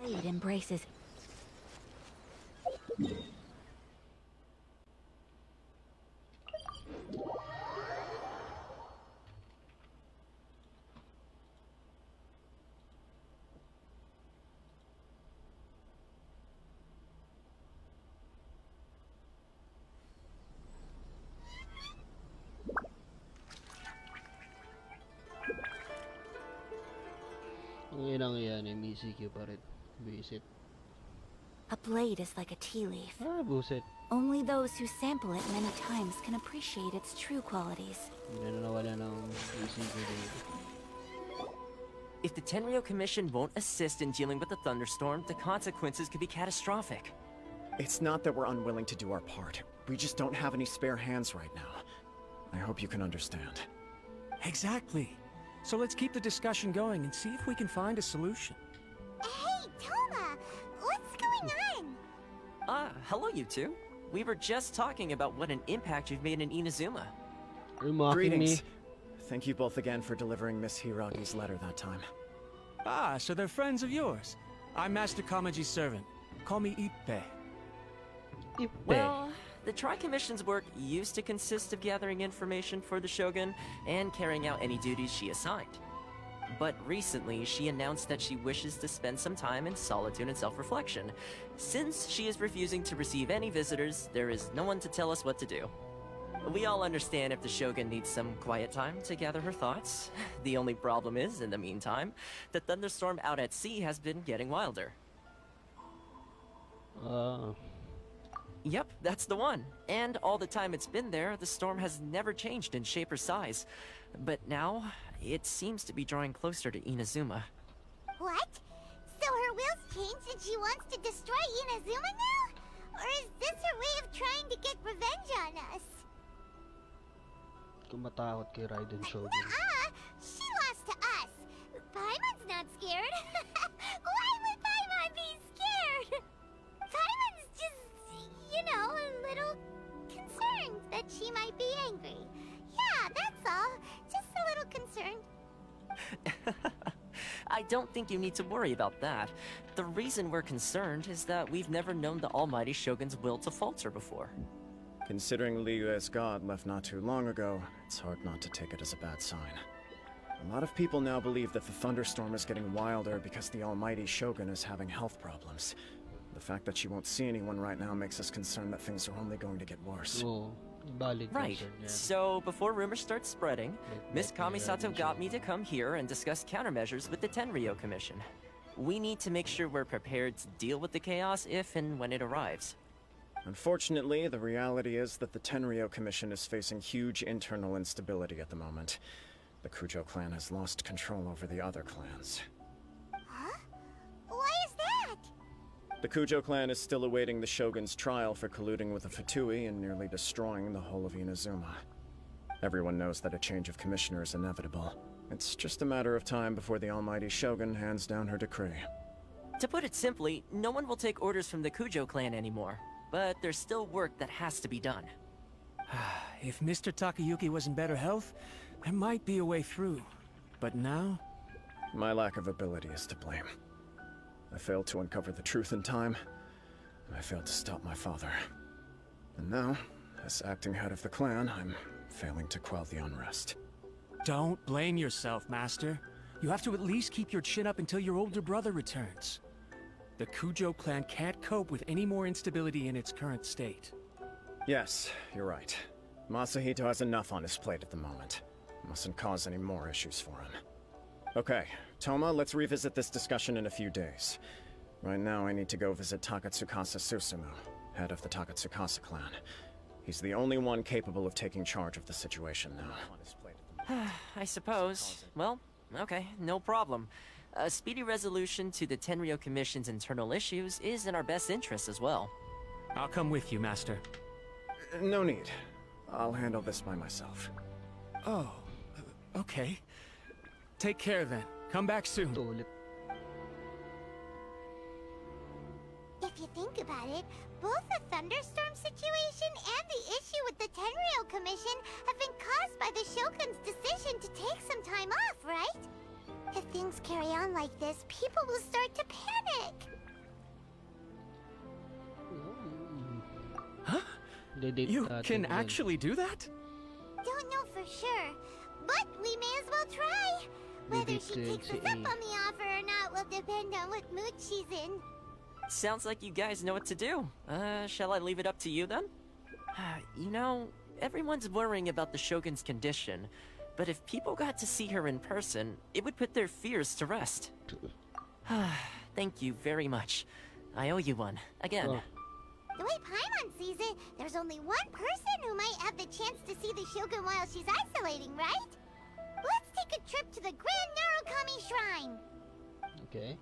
Blade embraces. Ang yan, MCQ pa rin. Visit. A blade is like a tea leaf. Ah, buset. Only those who sample it many times can appreciate its true qualities. Hindi na nawala ng MCQ dito. If the Tenryo Commission won't assist in dealing with the thunderstorm, the consequences could be catastrophic. It's not that we're unwilling to do our part. We just don't have any spare hands right now. I hope you can understand. Exactly. So let's keep the discussion going and see if we can find a solution. Hey, Toma! What's going on? Hello you two. We were just talking about what an impact you've made in Inazuma. Greetings. Thank you both again for delivering Miss Hiragi's letter that time. Ah, so they're friends of yours. I'm Master Kamaji's servant. Call me Ippe. Well, the Tri-Commission's work used to consist of gathering information for the Shogun and carrying out any duties she assigned. But recently, she announced that she wishes to spend some time in solitude and self-reflection. Since she is refusing to receive any visitors, there is no one to tell us what to do. We all understand if the Shogun needs some quiet time to gather her thoughts. The only problem is, in the meantime, the thunderstorm out at sea has been getting wilder. Yep, that's the one. And all the time it's been there, the storm has never changed in shape or size. But now, it seems to be drawing closer to Inazuma. What? So her will's changed and she wants to destroy Inazuma now? Or is this her way of trying to get revenge on us? Kumatakot kay Raiden Shogun. She lost to us. Paimon's not scared. Why would Paimon be scared? Paimon's just, you know, a little concerned that she might be angry. Yeah, that's all. Just a little concerned. I don't think you need to worry about that. The reason we're concerned is that we've never known the Almighty Shogun's will to falter before. Considering Liyue's god left not too long ago, it's hard not to take it as a bad sign. A lot of people now believe that the thunderstorm is getting wilder because the Almighty Shogun is having health problems. The fact that she won't see anyone right now makes us concerned that things are only going to get worse. Oh, valid Right. concern yan. So, before rumors start spreading, Miss Like Kamisato Raiden got me to come here and discuss countermeasures with the Tenryo Commission. We need to make sure we're prepared to deal with the chaos if and when it arrives. Unfortunately, the reality is that the Tenryo Commission is facing huge internal instability at the moment. The Kujo clan has lost control over the other clans. Huh? Why is that? The Kujo clan is still awaiting the Shogun's trial for colluding with the Fatui and nearly destroying the whole of Inazuma. Everyone knows that a change of commissioner is inevitable. It's just a matter of time before the Almighty Shogun hands down her decree. To put it simply, no one will take orders from the Kujo clan anymore. But there's still work that has to be done. If Mr. Takayuki was in better health, there might be a way through. But now? My lack of ability is to blame. I failed to uncover the truth in time, and I failed to stop my father. And now, as acting head of the clan, I'm failing to quell the unrest. Don't blame yourself, Master. You have to at least keep your chin up until your older brother returns. The Kujo clan can't cope with any more instability in its current state. Yes, you're right. Masahito has enough on his plate at the moment. Mustn't cause any more issues for him. Okay, Toma, let's revisit this discussion in a few days. Right now, I need to go visit Takatsukasa Susumu, head of the Takatsukasa clan. He's the only one capable of taking charge of the situation now. I suppose. Well, okay, no problem. A speedy resolution to the Tenryo Commission's internal issues is in our best interest as well. I'll come with you, Master. No need. I'll handle this by myself. Oh, okay. Take care then. Come back soon. Ito ulit. If you think about it, both the thunderstorm situation and the issue with the Tenryo Commission have been caused by the Shogun's decision to take some time off, right? If things carry on like this, people will start to panic. Huh? Didate You natin can yan. actually do that? Don't know for sure, but we may as well try. Whether she takes us up on the offer or not will depend on what mood she's in. Sounds like you guys know what to do. Shall I leave it up to you then? You know, everyone's worrying about the Shogun's condition, but if people got to see her in person, it would put their fears to rest. Thank you very much. I owe you one. Again. Oh. The way Paimon sees it, there's only one person who might have the chance to see the Shogun while she's isolating, right? Let's take a trip to the Grand Narukami Shrine! Okay.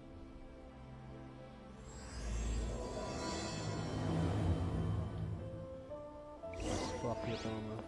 Fuck you, Toma.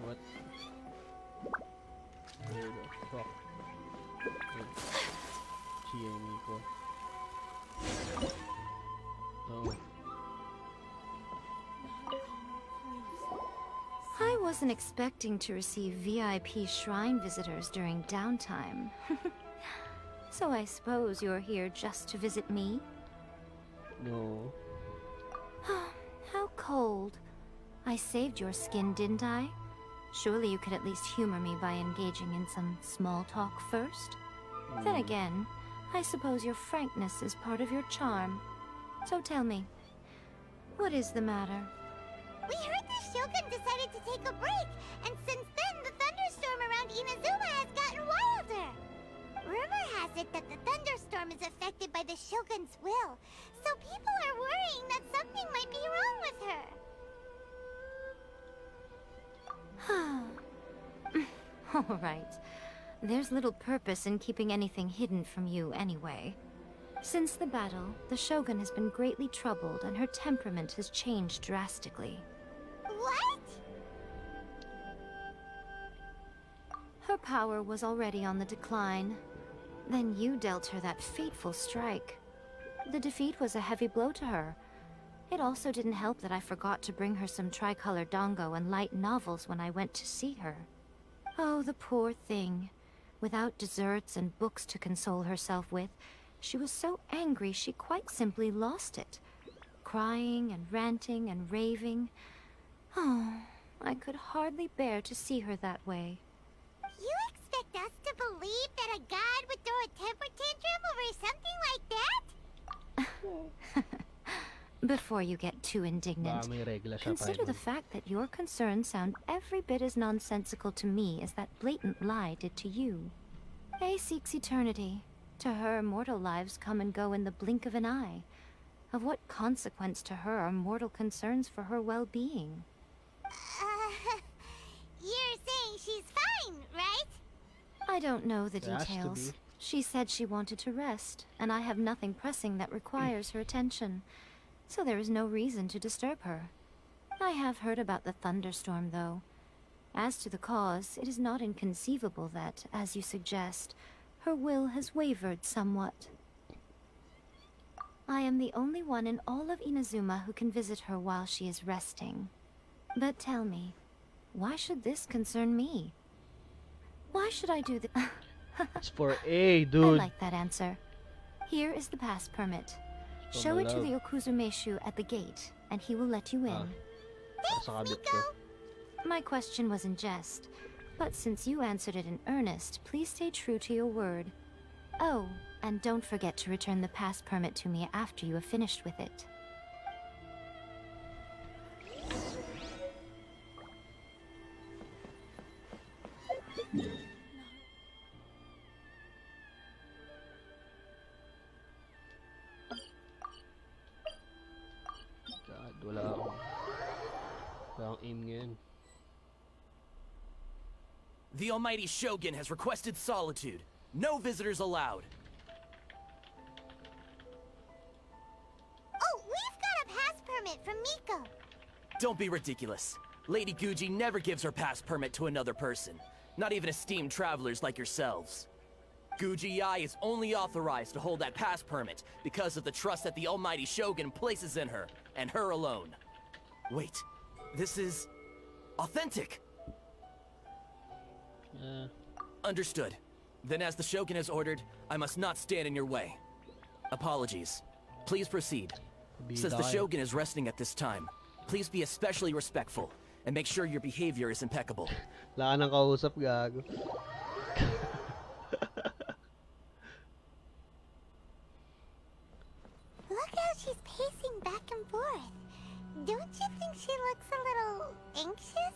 What? Where the fuck? GME ko. Oh. I wasn't expecting to receive VIP shrine visitors during downtime. So I suppose you're here just to visit me? No. How cold. I saved your skin, didn't I? Surely you could at least humor me by engaging in some small talk first? Then again, I suppose your frankness is part of your charm. So tell me, what is the matter? We heard the Shogun decided to take a break, and since then the thunderstorm around Inazuma has gotten wilder. Rumor has it that the thunderstorm is affected by the Shogun's will, so people are worrying that something might be wrong with her. All right. There's little purpose in keeping anything hidden from you anyway. Since the battle, the Shogun has been greatly troubled and her temperament has changed drastically. What? Her power was already on the decline. Then you dealt her that fateful strike. The defeat was a heavy blow to her. It also didn't help that I forgot to bring her some tricolor dango and light novels when I went to see her. Oh, the poor thing. Without desserts and books to console herself with, she was so angry she quite simply lost it. Crying and ranting and raving. Oh, I could hardly bear to see her that way. You expect us to believe that a god would throw a temper tantrum over something like that? Before you get too indignant, May regla siya, consider the Paimon. fact that your concerns sound every bit as nonsensical to me as that blatant lie did to you. A seeks eternity. To her, mortal lives come and go in the blink of an eye. Of what consequence to her are mortal concerns for her well-being? You're saying she's fine, right? I don't know the It has to details. be. She said she wanted to rest, and I have nothing pressing that requires her attention, so there is no reason to disturb her. I have heard about the thunderstorm, though. As to the cause, it is not inconceivable that, as you suggest, her will has wavered somewhat. I am the only one in all of Inazuma who can visit her while she is resting. But tell me, why should this concern me? Why should I do the... It's for A, I dude. like that answer. Here is the pass permit. Show it to the Okuzumeshu at the gate, and he will let you in. Sa kabit ko. My question was in jest, but since you answered it in earnest, please stay true to your word. Oh, and don't forget to return the pass permit to me after you have finished with it. God, wala akong aim ngayon. The almighty Shogun has requested solitude. No visitors allowed. Oh, we've got a pass permit from Miko. Don't be ridiculous. Lady Guji never gives her pass permit to another person. Not even esteemed travelers like yourselves. Guji Ai is only authorized to hold that pass permit because of the trust that the almighty Shogun places in her, and her alone. Wait, this is... authentic! Understood. Then as the Shogun has ordered, I must not stand in your way. Apologies. Please proceed. Since the Shogun is resting at this time, please be especially respectful, and make sure your behavior is impeccable. Wala ka nang kausap, gago. Look how she's pacing back and forth. Don't you think she looks a little anxious?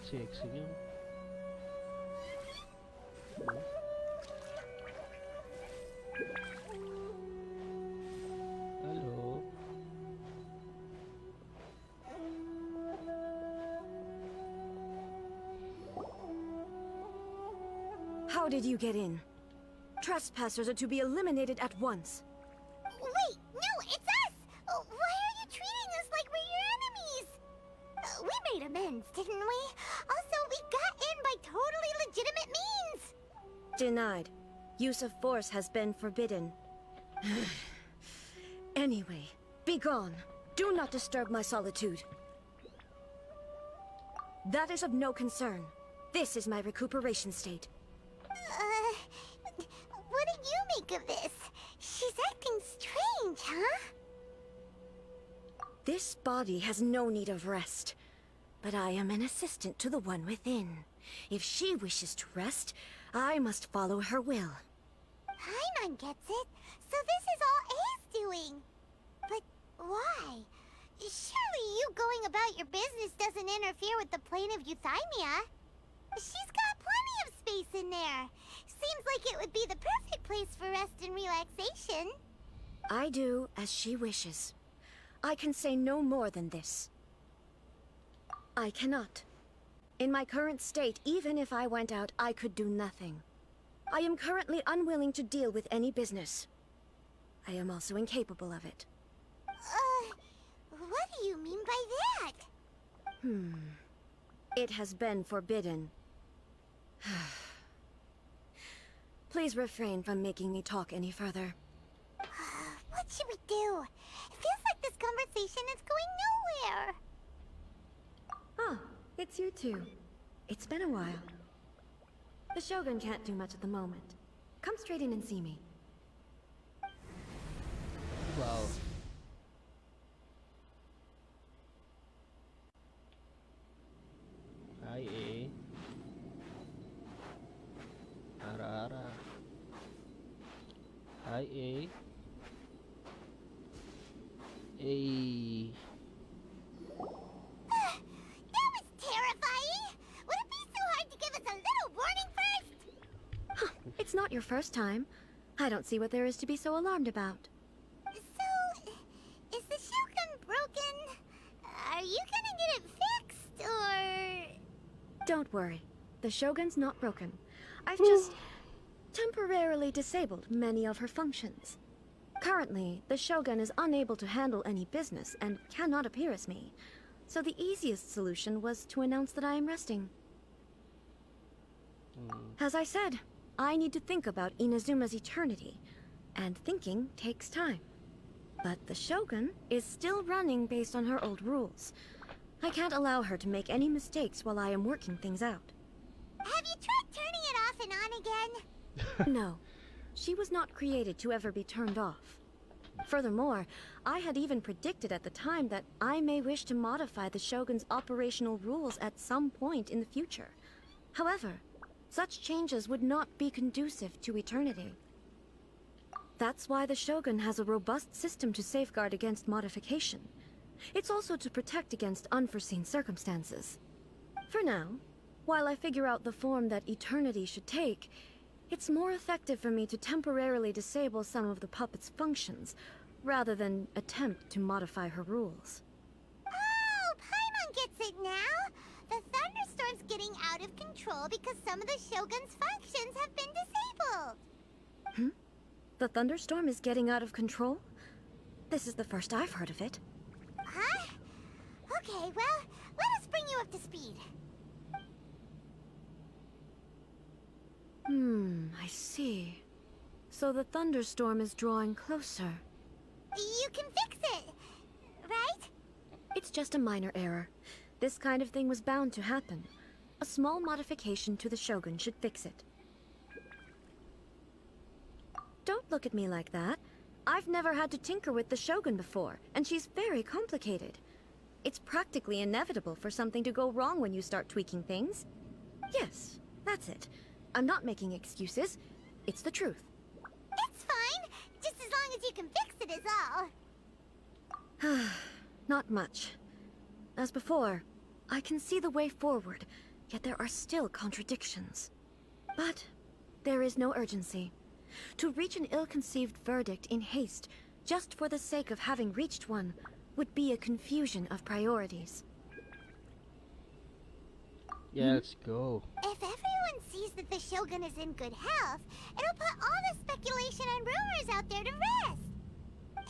Sexy yun. Hello. How did you get in? Trespassers are to be eliminated at once. Wait, no, it's us! Why are you treating us like we're your enemies? We made amends, didn't we? Also, we got in by totally legitimate means! Denied. Use of force has been forbidden. Anyway, be gone. Do not disturb my solitude. That is of no concern. This is my recuperation state. What do you make of this? She's acting strange, huh? This body has no need of rest. But I am an assistant to the one within. If she wishes to rest, I must follow her will. Paimon gets it. So this is all A's doing. But why? Surely you going about your business doesn't interfere with the plane of EUThaymia. She's got plenty of space in there. Seems like it would be the perfect place for rest and relaxation. I do as she wishes. I can say no more than this. I cannot. In my current state, even if I went out, I could do nothing. I am currently unwilling to deal with any business. I am also incapable of it. What do you mean by that? It has been forbidden. Please refrain from making me talk any further. What should we do? It feels like this conversation is going nowhere. Ah, it's you two. It's been a while. The Shogun can't do much at the moment. Come straight in and see me. Wow. Hi, eh. Ara. Hi, eh. Hey. That was terrifying! Would it be so hard to give us a little warning first? It's not your first time. I don't see what there is to be so alarmed about. So, is the Shogun broken? Are you gonna get it fixed, or...? Don't worry. The Shogun's not broken. I've just temporarily disabled many of her functions. Currently, the Shogun is unable to handle any business and cannot appear as me. So the easiest solution was to announce that I am resting. As I said, I need to think about Inazuma's eternity, and thinking takes time. But the Shogun is still running based on her old rules. I can't allow her to make any mistakes while I am working things out. Have you tried turning it off and on again? No, she was not created to ever be turned off. Furthermore, I had even predicted at the time that I may wish to modify the Shogun's operational rules at some point in the future. However, such changes would not be conducive to eternity. That's why the Shogun has a robust system to safeguard against modification. It's also to protect against unforeseen circumstances. For now, while I figure out the form that eternity should take, it's more effective for me to temporarily disable some of the puppet's functions, rather than attempt to modify her rules. Oh, Paimon gets it now! The thunderstorm's getting out of control because some of the Shogun's functions have been disabled. The thunderstorm is getting out of control? This is the first I've heard of it. Huh? Okay, well, let us bring you up to speed. I see. So the thunderstorm is drawing closer. You can fix it, right? It's just a minor error. This kind of thing was bound to happen. A small modification to the Shogun should fix it. Don't look at me like that. I've never had to tinker with the Shogun before, and she's very complicated. It's practically inevitable for something to go wrong when you start tweaking things. Yes, that's it. I'm not making excuses. It's the truth. It's fine, just as long as you can fix it is all. Not much. As before, I can see the way forward, yet there are still contradictions. But there is no urgency. To reach an ill-conceived verdict in haste, just for the sake of having reached one, would be a confusion of priorities. Yeah, let's go. If everyone sees that the Shogun is in good health, it'll put all the speculation and rumors out there to rest.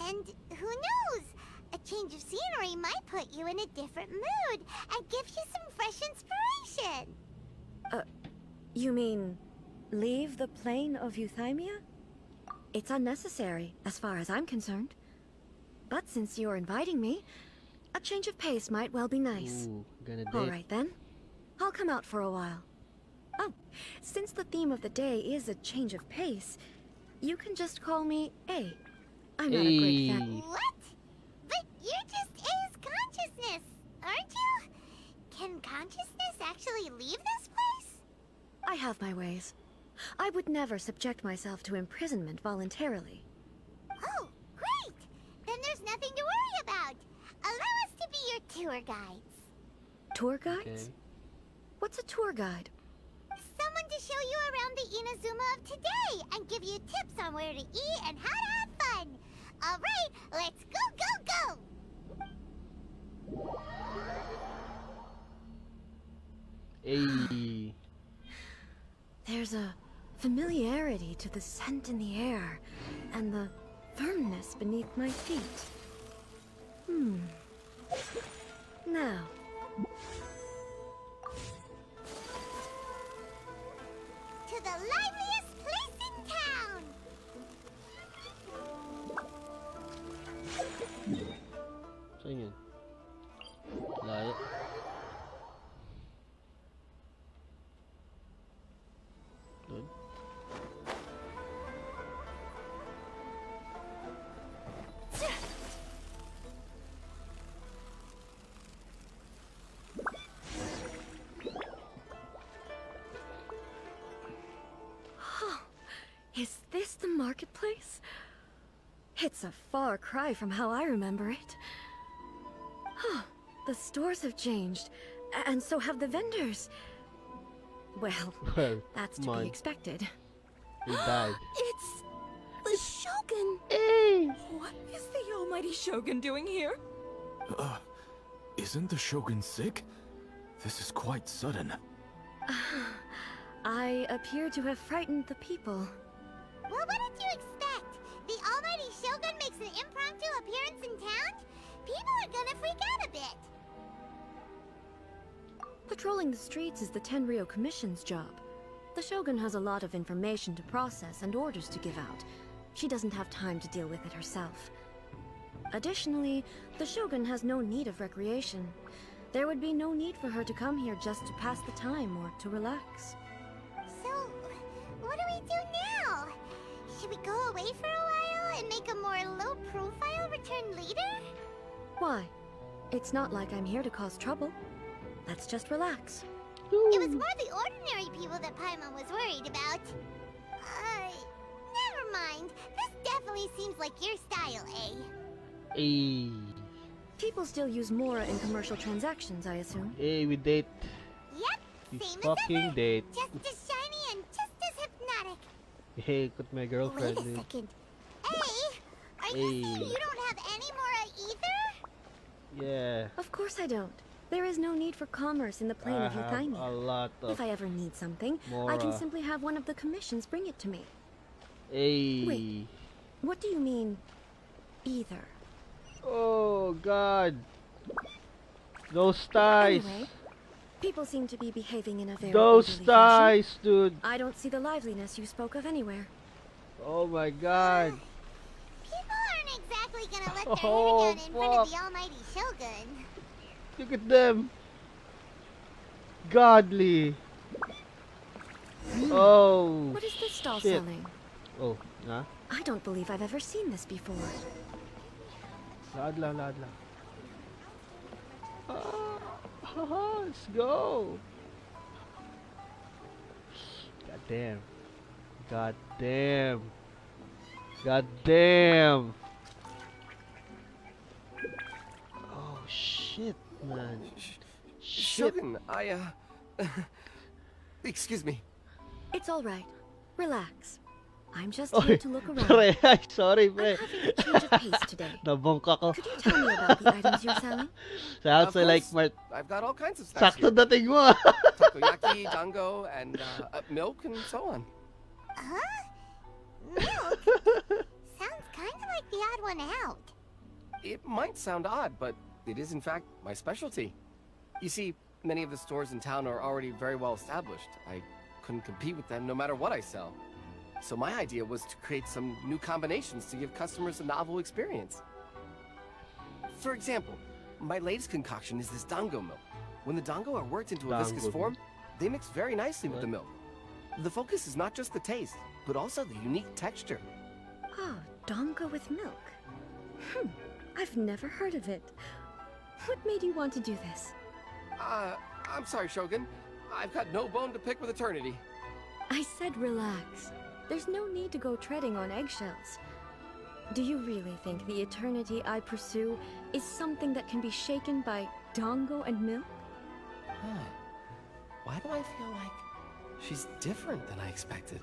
And who knows? A change of scenery might put you in a different mood and give you some fresh inspiration. You mean, leave the plane of EUThaymia? It's unnecessary, as far as I'm concerned. But since you're inviting me, a change of pace might well be nice. Ooh, gonna date. Alright then. I'll come out for a while. Oh, since the theme of the day is a change of pace, you can just call me A. I'm not a great fan. What? But you're just A's consciousness, aren't you? Can consciousness actually leave this place? I have my ways. I would never subject myself to imprisonment voluntarily. Oh, great! Then there's nothing to worry about. Allow us to be your tour guides. Tour guides? Okay. What's a tour guide? Someone to show you around the Inazuma of today and give you tips on where to eat and how to have fun. All right, let's go, go, go! Hey. There's a familiarity to the scent in the air and the firmness beneath my feet. Now. To the liveliest place in town! Saan yun? Layo. Doon. Is this the marketplace? It's a far cry from how I remember it. The stores have changed, and so have the vendors. Well, Well, that's to come on. be expected. He died. It's the Shogun! Hey! What is the almighty Shogun doing here? Isn't the Shogun sick? This is quite sudden. I appear to have frightened the people. Well, what did you expect? The almighty Shogun makes an impromptu appearance in town? People are gonna freak out a bit. Patrolling the streets is the Tenryou Commission's job. The Shogun has a lot of information to process and orders to give out. She doesn't have time to deal with it herself. Additionally, the Shogun has no need of recreation. There would be no need for her to come here just to pass the time or to relax. So, what do we do now? Should we go away for a while and make a more low-profile return later? Why? It's not like I'm here to cause trouble. Let's just relax. It was more the ordinary people that Paimon was worried about. Never mind. This definitely seems like your style, eh? Hey. People still use Mora in commercial transactions, I assume. Hey, we date. Yep, We same as fucking ever. date. Just as shiny and just as hypnotic. Hey, got my Wait girlfriend. a dude. second. Hey, Are you saying you don't have any more either? Yeah. Of course I don't. There is no need for commerce in the plane I of have EUThaymia. a lot of If I ever need something, more, I can simply have one of the commissions bring it to me. Wait. What do you mean, either? Oh God. Those ties. Anyway, people seem to be behaving in a very Those orderly ties, fashion. dude. I don't see the liveliness you spoke of anywhere. Oh my God. People aren't exactly gonna let their Oh, hair down in front of fuck. the almighty Shogun. Look at them. Godly. Oh. What is this stall shit. selling? Oh, huh? I don't believe I've ever seen this before. Laad lang, laad lang. Let's go. God damn. God damn. God damn. Oh shit, man. Shit. Shogun, excuse me. It's all right. Relax. I'm just Oy, here to look around. Pre, ay, sorry, I'm pre. having a change of pace today. Nabongka ko. Could you tell me about the items you're selling? Sounds Of like course. Mart. I've got all kinds of snacks Sakto here. dating mo. Takoyaki, dango, and milk and so on. Huh? Milk? Sounds kind of like the odd one out. It might sound odd, but it is in fact my specialty. You see, many of the stores in town are already very well established. I couldn't compete with them no matter what I sell. So my idea was to create some new combinations to give customers a novel experience. For example, my latest concoction is this dango milk. When the dango are worked into a viscous Dango form, they mix very nicely with the milk. The focus is not just the taste, but also the unique texture. Oh, dango with milk. I've never heard of it. What made you want to do this? I'm sorry, Shogun. I've got no bone to pick with eternity. I said relax. There's no need to go treading on eggshells. Do you really think the eternity I pursue is something that can be shaken by dango and milk? Huh. Why do I feel like she's different than I expected?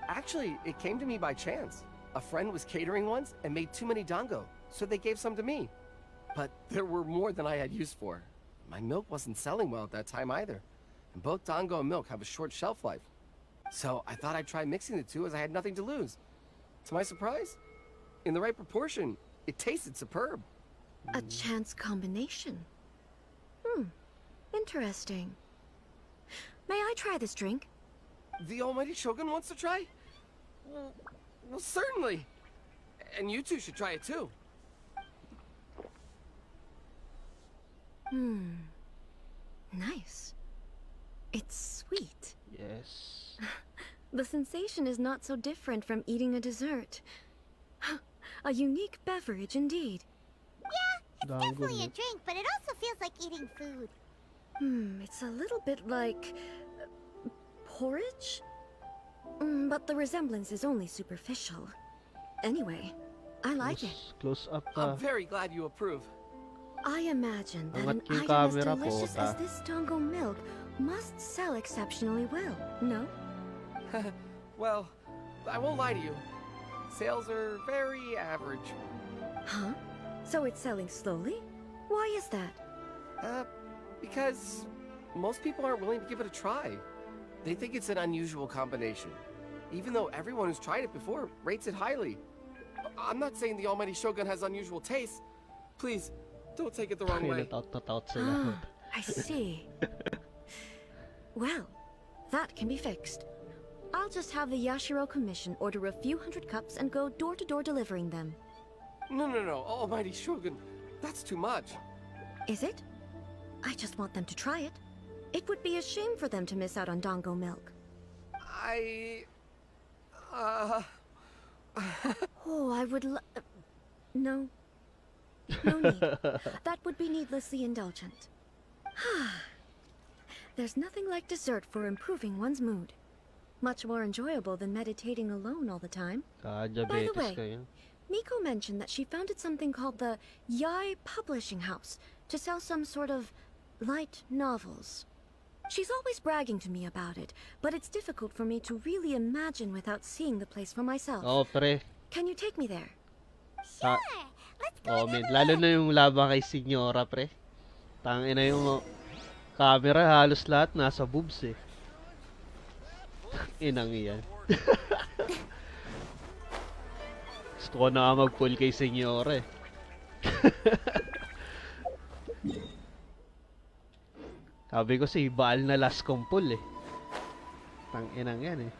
Actually, it came to me by chance. A friend was catering once and made too many dango, so they gave some to me. But there were more than I had use for. My milk wasn't selling well at that time either. And both dango and milk have a short shelf life. So I thought I'd try mixing the two as I had nothing to lose. To my surprise, in the right proportion, it tasted superb. A chance combination. Interesting. May I try this drink? The almighty Shogun wants to try? Well, certainly. And you two should try it too. Nice. It's sweet. Yes. The sensation is not so different from eating a dessert. A unique beverage indeed. It's definitely a drink, but it also feels like eating food. It's a little bit like porridge? But the resemblance is only superficial. Anyway, I like it. Close up I'm ka. very glad you approve. I imagine that an Angat yung item as camera, delicious as puta. this dango milk must sell exceptionally well, no? Well, I won't lie to you. Sales are very average. Huh? So it's selling slowly? Why is that? Because most people aren't willing to give it a try. They think it's an unusual combination. Even though everyone who's tried it before rates it highly. I'm not saying the almighty Shogun has unusual tastes. Please, don't take it the wrong way. Natout sila. I see. Well, that can be fixed. I'll just have the Yashiro Commission order a few hundred cups and go door-to-door delivering them. No, almighty Shogun. That's too much. Is it? I just want them to try it. It would be a shame for them to miss out on dango milk. Oh, I would no. No need. That would be needlessly indulgent. There's nothing like dessert for improving one's mood. Much more enjoyable than meditating alone all the time. By the Diabetes way, ka yun. Miko mentioned that she founded something called the Yai Publishing House to sell some sort of light novels. She's always bragging to me about it, but it's difficult for me to really imagine without seeing the place for myself. Oh, pre. Can you take me there? Sure. Let's go Oh, and men. have a Lalo look. na yung laban kay Senyora, pre. Tangina yung camera, halos lahat nasa boobs eh. Inang iyan. Gusto ko na nga mag-pull kay Senyora eh. Sabi ko si Baal na last kong pull eh. Tanginang yan eh.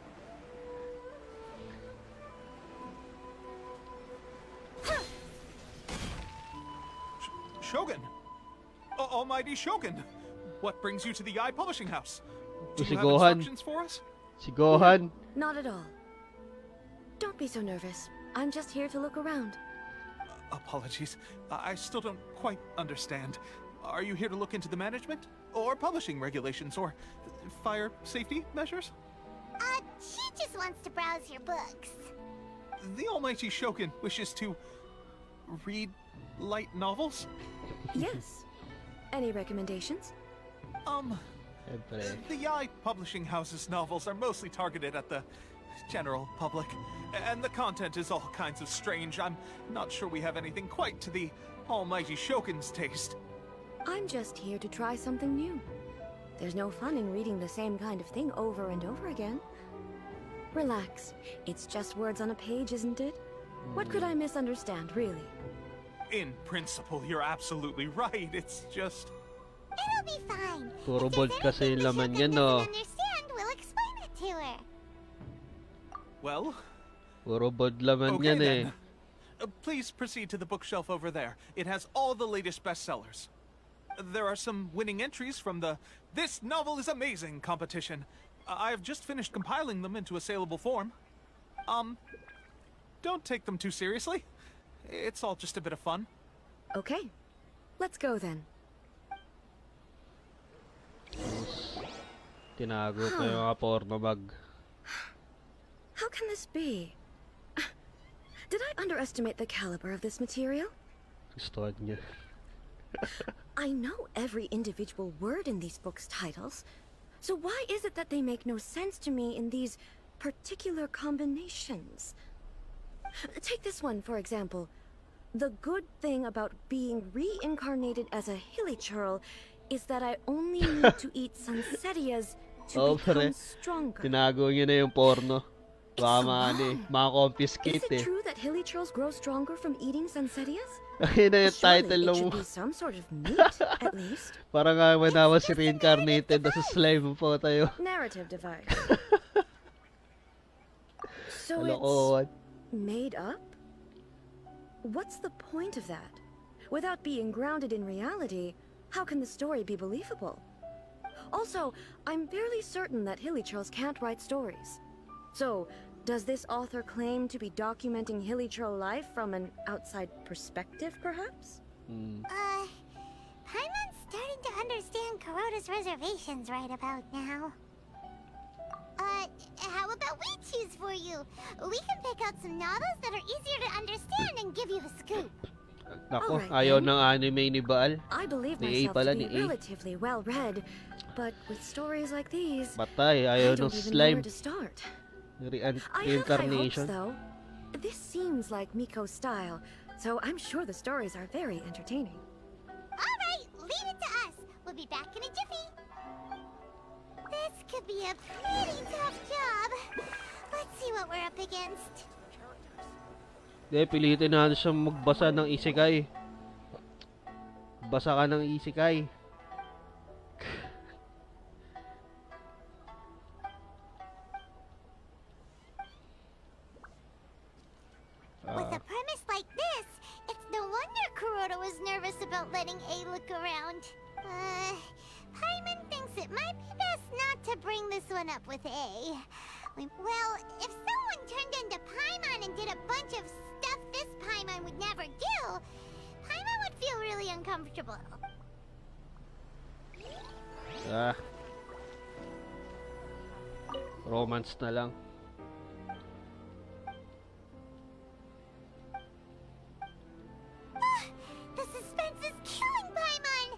Shogun! Almighty Shogun! What brings you to the Eye Publishing House? Do Si you have Gohan. instructions for us? Si Gohan. Not at all. Don't be so nervous. I'm just here to look around. Apologies. I still don't quite understand. Are you here to look into the management? Or publishing regulations? Or fire safety measures? She just wants to browse your books. The Almighty Shogun wishes to read light novels? Yes. Any recommendations? Siyempre. The Eye Publishing House's novels are mostly targeted at the general public, and the content is all kinds of strange. I'm not sure we have anything quite to the Almighty Shogun's taste. I'm just here to try something new. There's no fun in reading the same kind of thing over and over again. Relax. It's just words on a page, isn't it? What could I misunderstand, really? In principle, you're absolutely right. It's just... It'll be fine. Puro If bold there's kasi anything yung the laman Shogun yan, no? doesn't understand, we'll explain it to her. Well, Puro bod laman okay yan eh. then. Please proceed to the bookshelf over there. It has all the latest bestsellers. There are some winning entries from the This Novel is Amazing competition. I have just finished compiling them into a saleable form. Don't take them too seriously. It's all just a bit of fun. Okay. Let's go then. Tinago ko yung mga porno bag. How can this be? Did I underestimate the caliber of this material? Gustuhan niya. I know every individual word in these books' titles. So why is it that they make no sense to me in these particular combinations? Take this one, for example. The good thing about being reincarnated as a hilly churl is that I only need to eat Sansetias to become stronger. Tinago niya na yung porno. Baka So wrong. maka-confiscate Is it eh. true that hilly churls grow stronger from eating Sansetias? Ayun na yung Surely title it ng... should be some sort of meat, at least. Parang nga when I was reincarnated as a slime po tayo. Narrative device. So Kalokohan. it's made up? What's the point of that? Without being grounded in reality, how can the story be believable? Also, I'm fairly certain that hilly churls can't write stories. So, does this author claim to be documenting hilly churl life from an outside perspective, perhaps? Paimon's starting to understand Kuroda's reservations right about now. How about we choose for you? We can pick out some novels that are easier to understand and give you the scoop. Nako, Alright ayaw then. ng anime ni Baal. I believe Ni A myself pala, to be ni A. relatively well read, but with stories like these, Patay, I ayaw ng don't even know slime. where to start. I have high hopes, Reincarnation. though. This seems like Miko's style, so I'm sure the stories are very entertaining. All right, leave it to us. We'll be back in a jiffy. This could be a pretty tough job. Let's see what we're up against. Hindi, pilitin natin siyang magbasa ng isekai. Basa ka ng isekai. With a premise like this, it's no wonder Kuroda was nervous about letting A look around. Paimon thinks it might be best not to bring this one up with A. Well, if someone turned into Paimon and did a bunch of stuff this Paimon would never do, Paimon would feel really uncomfortable. Romance na lang. The suspense is killing Paimon!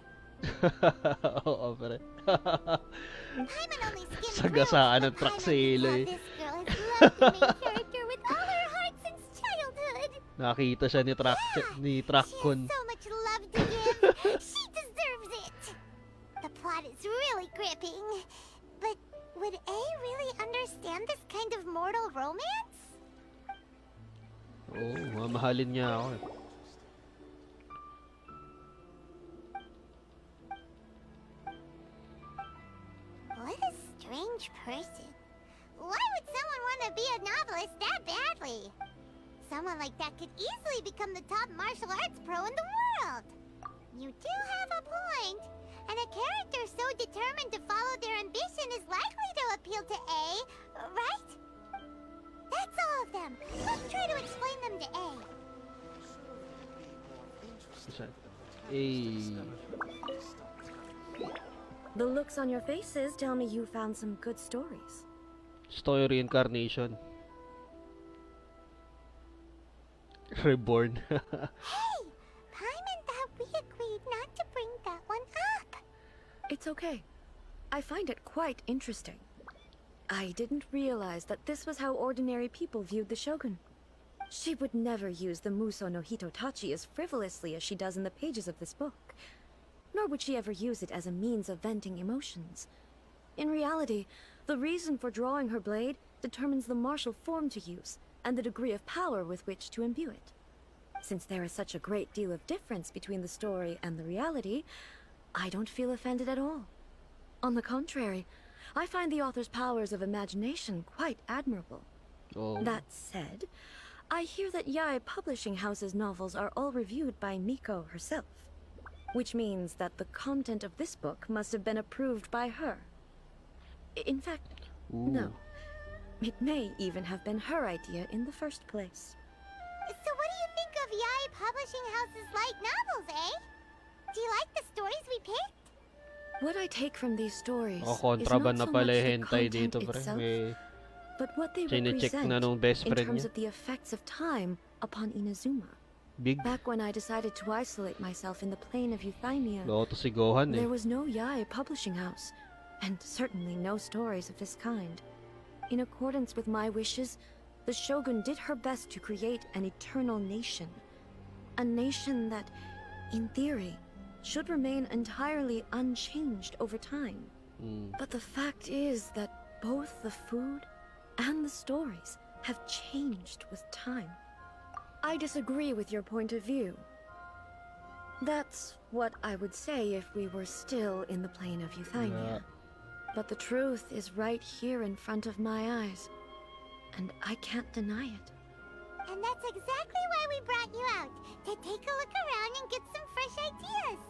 Oo, pre. Paimon only skimmed Sagasaan ng through, but truck Paimon sa ilo knows eh. this girl has loved the main character with all her heart since childhood. Nakita siya ni She has Trakkon. so much love to give. She deserves it. The plot is really gripping. But would A really understand this kind of mortal romance? Oo, mamahalin niya ako eh. What a strange person. Why would someone want to be a novelist that badly? Someone like that could easily become the top martial arts pro in the world. You do have a point. And a character so determined to follow their ambition is likely to appeal to A, right? That's all of them. Let's try to explain them to A. The looks on your faces tell me you found some good stories. Story reincarnation. Reborn. Hey! Paimon thought we agreed not to bring that one up. It's okay. I find it quite interesting. I didn't realize that this was how ordinary people viewed the Shogun. She would never use the Muso no Hitotachi as frivolously as she does in the pages of this book. Nor would she ever use it as a means of venting emotions. In reality, the reason for drawing her blade determines the martial form to use and the degree of power with which to imbue it. Since there is such a great deal of difference between the story and the reality, I don't feel offended at all. On the contrary, I find the author's powers of imagination quite admirable. Oh. That said, I hear that Yae Publishing House's novels are all reviewed by Miko herself, which means that the content of this book must have been approved by her. In fact, no. It may even have been her idea in the first place. So what do you think of Yae Publishing House's light novels, eh? Do you like the stories we picked? What I take from these stories Oh, is kontraban not na so pala much yung the hentai content dito, pre. itself, May but what they chine-check represent na nung best in friend terms niya. of the effects of time upon Inazuma. Big. Back when I decided to isolate myself in the plane of EUThaymia, Loko to si Gohan eh. there was no Yae Publishing House, and certainly no stories of this kind. In accordance with my wishes, the Shogun did her best to create an eternal nation. A nation that, in theory, should remain entirely unchanged over time. But the fact is that both the food and the stories have changed with time. I disagree with your point of view. That's what I would say if we were still in the plane of EUThaymia. But the truth is right here in front of my eyes, and I can't deny it. And that's exactly why we brought you out, to take a look around and get some fresh ideas.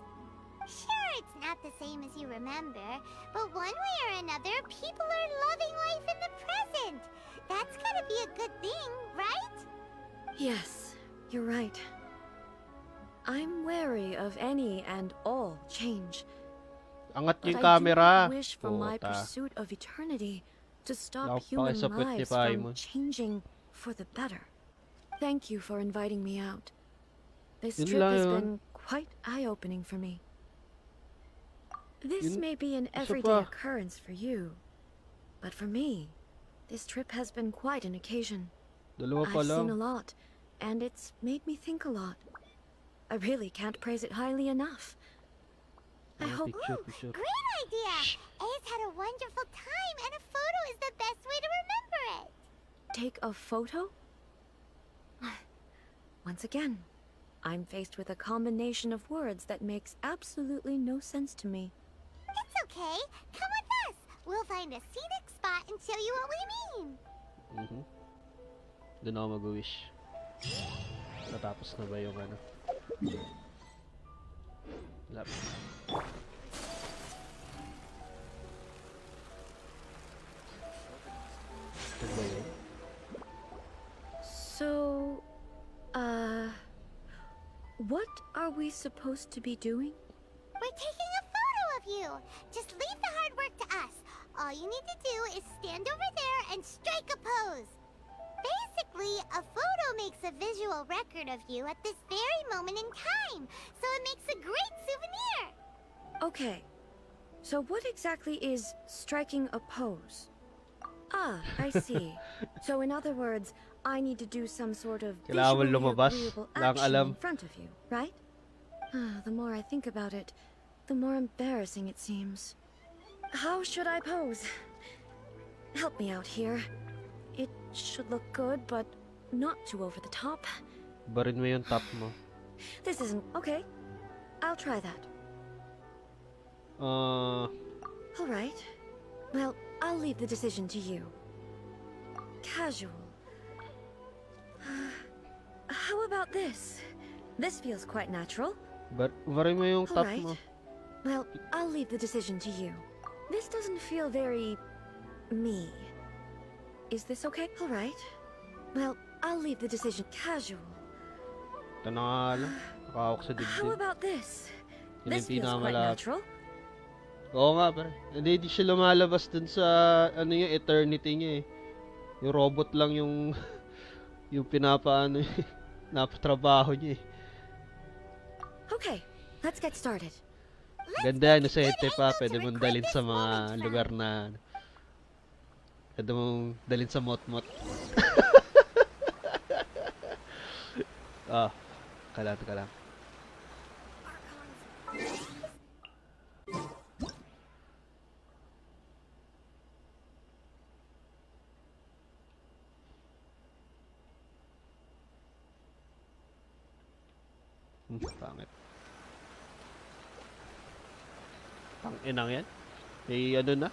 Sure, it's not the same as you remember, but one way or another, people are loving life in the present. That's gotta be a good thing, right? Yes, you're right. I'm wary of any and all change. Angat But yung I do camera. not wish for my Puta. pursuit of eternity to stop Wala akong human pakisapit ni lives from Paimon. changing for the better. Thank you for inviting me out. This Yun trip lang has yun. been quite eye-opening for me. This Yun- may be an isa everyday pa. occurrence for you, but for me, this trip has been quite an occasion. Dalawa pa I've seen a lang. lot, and it's made me think a lot. I really can't praise it highly enough. I hope... Picture. Great idea! A's had a wonderful time, and a photo is the best way to remember it. Take a photo? Once again, I'm faced with a combination of words that makes absolutely no sense to me. It's okay. Come with us. We'll find a scenic spot and show you what we mean. Doon ako mag-wish. Natapos na ba yung ano? Lap. Ito ba yun? So, what are we supposed to be doing? We're taking a photo of you. Just leave the hard work to us. All you need to do is stand over there and strike a pose. Basically, a photo makes a visual record of you at this very moment in time, so it makes a great souvenir. Okay, so what exactly is striking a pose? Ah, I see. So in other words, I need to do some sort of Kailangan mo visually lumabas. agreeable Lang action alam. in front of you, right? The more I think about it, the more embarrassing it seems. How should I pose? Help me out here. It should look good, but not too over the top. Barin mo yung top mo. This isn't okay. I'll try that. All right. Well, I'll leave the decision to you. Casual. How about this? This feels quite natural. Barin mo yung top All right. mo. Well, I'll leave the decision to you. This doesn't feel very... me. Is this okay? All right. Well, I'll leave the decision casual. Ito na nga lang. Nakahawak sa How dibdib. about this? Yun This yung feels quite pinakamalapit. natural. Oo nga, pare. Hindi siya lumalabas dun sa, ano yung eternity niya eh. Yung robot lang yung, yung pinapaano eh. Napatrabaho niya eh. Okay, let's get started. Ganda, ano sa ete pa. Pwede mong dalhin sa mga lugar na, pwede mong dalhin sa mot-mot. Ah, kalat. Pangit. Pang-inang yan. May ano na.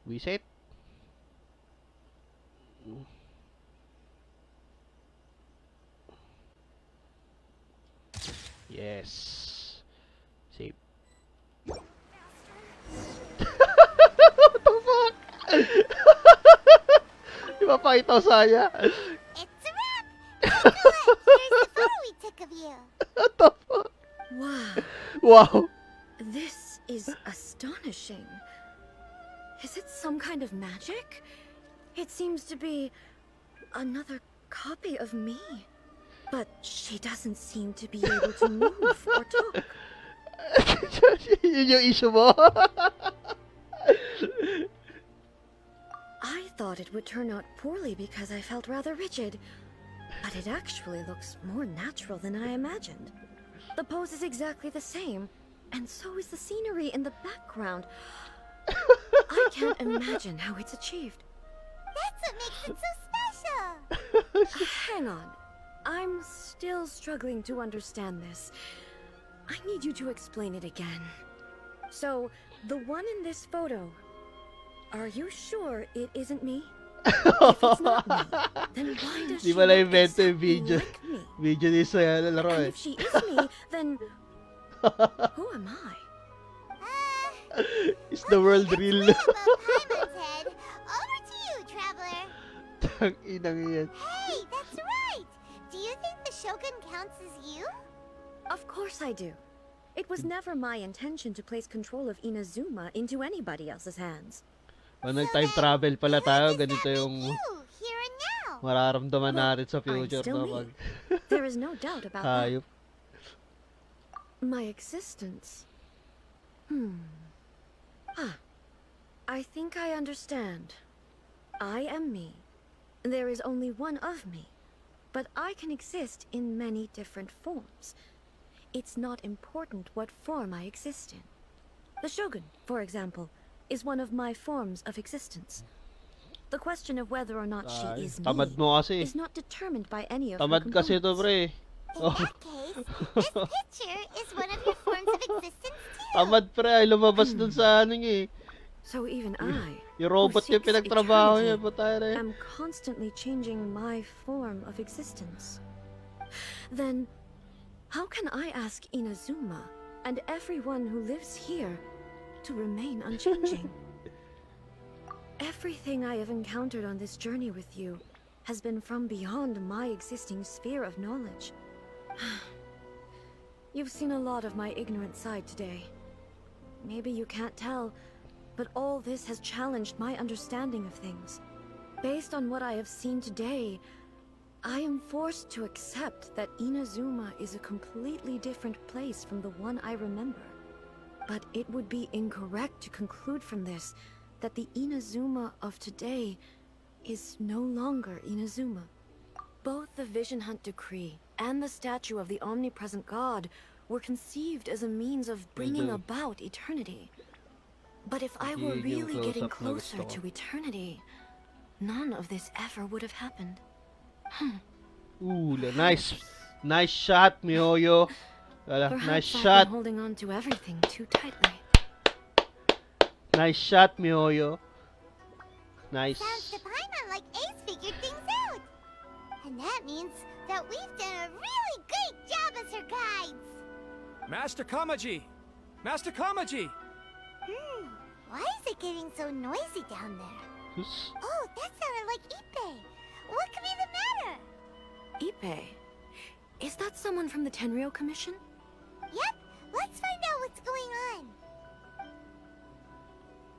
Reset. Yes. Save. What the fuck? Di ba pakita ko saya? It's a wrap! Good! Here's the photo we took of you. What the fuck? Wow, Wow. this is astonishing. Is it some kind of magic? It seems to be another copy of me. But she doesn't seem to be able to move or talk. Yun yung issue mo? I thought it would turn out poorly because I felt rather rigid. But it actually looks more natural than I imagined. The pose is exactly the same, and so is the scenery in the background. I can't imagine how it's achieved. That's what makes it so special. Hang on. I'm still struggling to understand this. I need you to explain it again. So, the one in this photo, are you sure it isn't me? If it's not me, then why does Di she ba look na-invento yung exactly video? like me? Video ni sa laro And eh. if she is me, then who am I? Is the world real? That's way above Paimon's head. Over to you, traveler. Tang inang yan. Hey, that's right. Do you think the Shogun counts as you? Of course I do. It was never my intention to place control of Inazuma into anybody else's hands. Pag nag-time travel pala tayo, ganito yung You, here and now. mararamdaman natin sa I'm future still na me. pag There is no doubt about that. hayop. My existence. I think I understand. I am me. There is only one of me. But I can exist in many different forms. It's not important what form I exist in. The Shogun, for example, is one of my forms of existence. The question of whether or not she Ay, is me tamad mo kasi. is not determined by any of her Tamad kasi to, components. pre. In that case, this picture is one of your forms of existence too. Tamad, pre. Ay, lumabas dun sa ano niya eh. So even I, Yung robot who yung seeks pinagtrabaho niya. eternity, Patay na yun. am constantly changing my form of existence. Then, how can I ask Inazuma and everyone who lives here to remain unchanging? Everything I have encountered on this journey with you has been from beyond my existing sphere of knowledge. You've seen a lot of my ignorant side today. Maybe you can't tell, but all this has challenged my understanding of things. Based on what I have seen today, I am forced to accept that Inazuma is a completely different place from the one I remember. But it would be incorrect to conclude from this that the Inazuma of today is no longer Inazuma. Both the Vision Hunt Decree and the statue of the omnipresent god were conceived as a means of bringing about eternity. But if I were really getting closer to eternity, none of this ever would have happened. Ooh, nice shot, Mihoyo. Perhaps Nice I've shot. been holding on to everything too tightly. Nice shot, Mihoyo. Nice. Sounds to Paimon like Ace figured things out. And that means that we've done a really great job as her guides. Master Kamaji! Master Kamaji! Why is it getting so noisy down there? Who's... Oh, that sounded like Ippei. What could be the matter? Ippei? Is that someone from the Tenryou Commission? Yep, let's find out what's going on.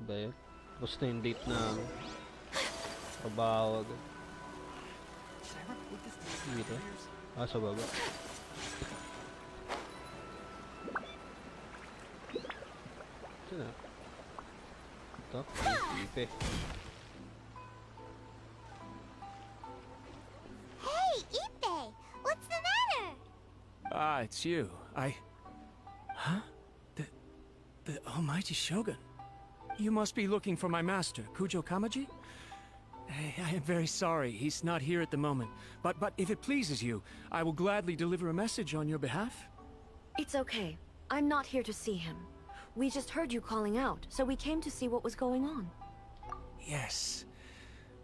Ba yun? Basta yung date na trabaho agad. Dito? Ah, sa baba. Ito na. Ito, ipe. Hey, Ippei! What's the matter? Ah, it's you. Huh? The almighty Shogun. You must be looking for my master, Kujo Kamaji? I am very sorry, he's not here at the moment. But if it pleases you, I will gladly deliver a message on your behalf. It's okay. I'm not here to see him. We just heard you calling out, so we came to see what was going on. Yes.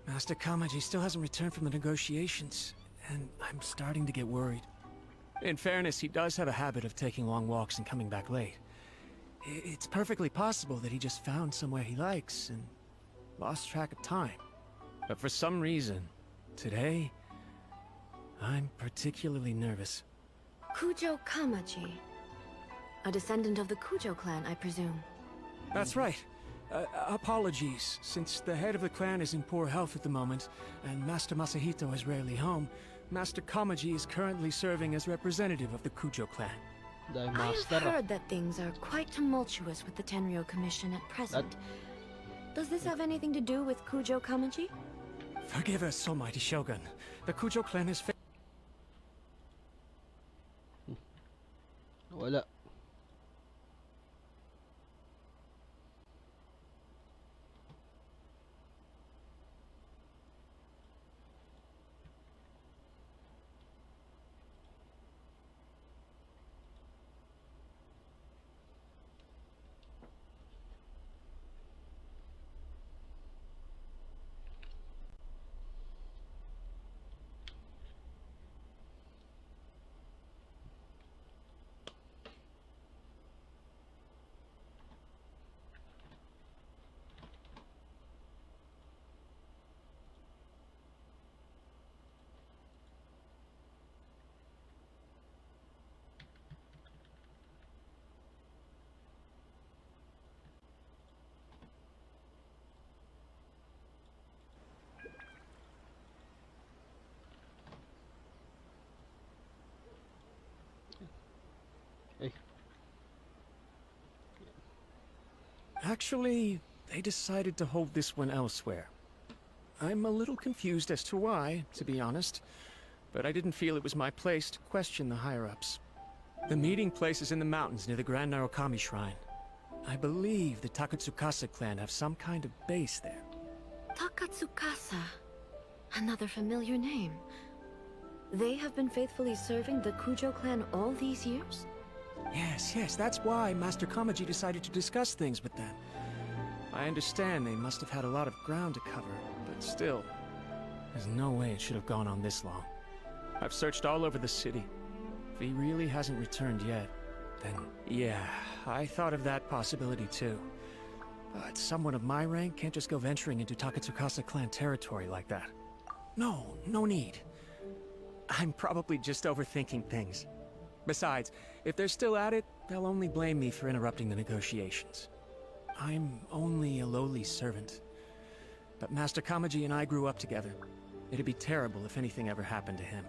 Master Kamaji still hasn't returned from the negotiations, and I'm starting to get worried. In fairness, he does have a habit of taking long walks and coming back late. It's perfectly possible that he just found somewhere he likes and lost track of time. But for some reason, today, I'm particularly nervous. Kujo Kamaji. A descendant of the Kujo clan, I presume. That's right. Apologies, since the head of the clan is in poor health at the moment, and Master Masahito is rarely home, Master Kamaji is currently serving as representative of the Kujo clan. I've heard that things are quite tumultuous with the Tenryou Commission at present. Does this have anything to do with Kujo Kamaji? Forgive us, almighty Shogun. The Kujo clan is Wala. Actually, they decided to hold this one elsewhere. I'm a little confused as to why, to be honest, but I didn't feel it was my place to question the higher-ups. The meeting place is in the mountains near the Grand Narukami Shrine. I believe the Takatsukasa clan have some kind of base there. Takatsukasa. Another familiar name. They have been faithfully serving the Kujo clan all these years? Yes, that's why Master Kamaji decided to discuss things with them. I understand they must have had a lot of ground to cover, but still, there's no way it should have gone on this long. I've searched all over the city. If he really hasn't returned yet, then yeah, I thought of that possibility too. But someone of my rank can't just go venturing into Takatsukasa clan territory like that. No need. I'm probably just overthinking things. Besides, if they're still at it, they'll only blame me for interrupting the negotiations. I'm only a lowly servant. But Master Kamaji and I grew up together. It'd be terrible if anything ever happened to him.